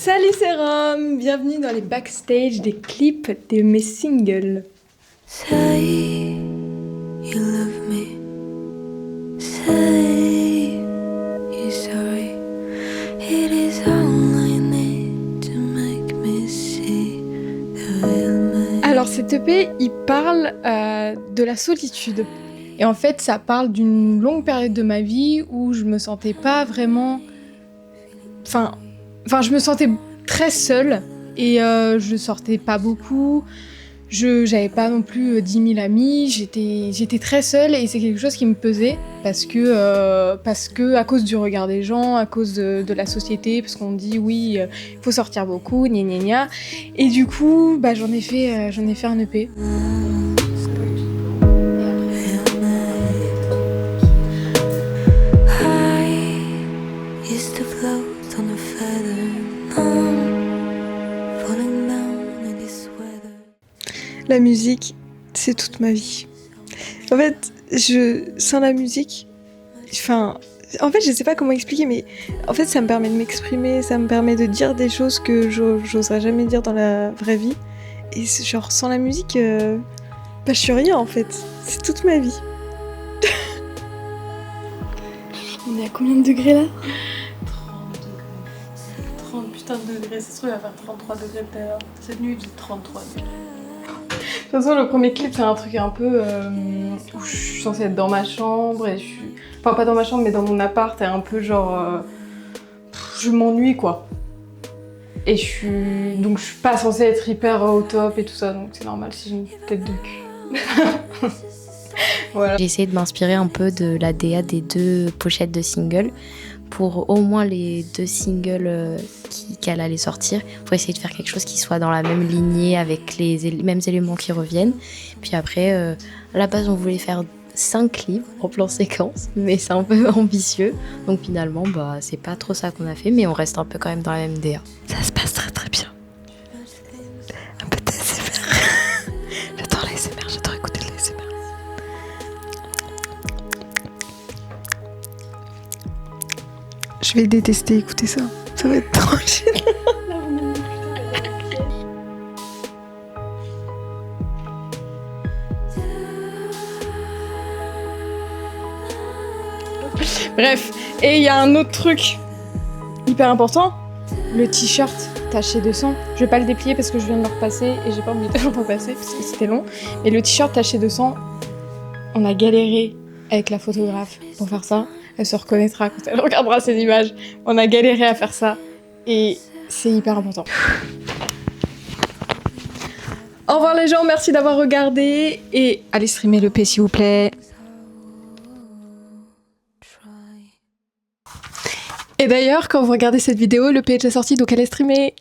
Salut c'est Rome, bienvenue dans les backstage des clips de mes singles. Say you love me. Say you're sorry. It is all I need to make me see the real me. Alors cet EP, il parle de la solitude. Et en fait, ça parle d'une longue période de ma vie où je me sentais pas vraiment... Enfin, je me sentais très seule et je sortais pas beaucoup. J'avais pas non plus 10 000 amis, j'étais très seule et c'est quelque chose qui me pesait parce que à cause du regard des gens, à cause de la société, parce qu'on dit oui, il faut sortir beaucoup, gna gna gna. Et du coup, j'en ai fait un EP. La musique, c'est toute ma vie. En fait, sans la musique, en fait, je sais pas comment expliquer, mais en fait, ça me permet de m'exprimer, ça me permet de dire des choses que j'oserais jamais dire dans la vraie vie. Et genre, sans la musique, je suis rien en fait. C'est toute ma vie. On est à combien de degrés là ? 30 degrés. 30 putain de degrés, ça se trouve, il va faire 33 degrés tout à l'heure. Cette nuit, il faisait 33 degrés. De toute façon, le premier clip, c'est un truc un peu où je suis censée être dans ma chambre et Enfin, pas dans ma chambre, mais dans mon appart et un peu genre... je m'ennuie, quoi. Et donc je suis pas censée être hyper au top et tout ça, donc c'est normal si j'ai une tête de cul. Voilà. J'ai essayé de m'inspirer un peu de la DA des deux pochettes de singles pour au moins les deux singles qu'elle allait sortir, pour essayer de faire quelque chose qui soit dans la même lignée avec les mêmes éléments qui reviennent. Puis après, à la base, on voulait faire 5 clips en plan séquence, mais c'est un peu ambitieux. Donc finalement, c'est pas trop ça qu'on a fait, mais on reste un peu quand même dans la même DA. Ça se passe très très bien. Un peu d'ASMR. J'adore l'ASMR, j'adore écouter de l'ASMR. Je vais détester écouter ça. Ça va être trop gênant. Bref, et il y a un autre truc hyper important, le t-shirt taché de sang. Je vais pas le déplier parce que je viens de le repasser et j'ai pas envie de le repasser parce que c'était long. Mais le t-shirt taché de sang, on a galéré avec la photographe pour faire ça. Elle se reconnaîtra quand elle regardera ces images. On a galéré à faire ça et c'est hyper important. Au revoir les gens, merci d'avoir regardé et allez streamer le P s'il vous plaît. Et d'ailleurs, quand vous regardez cette vidéo, le P est déjà sorti, donc allez streamer.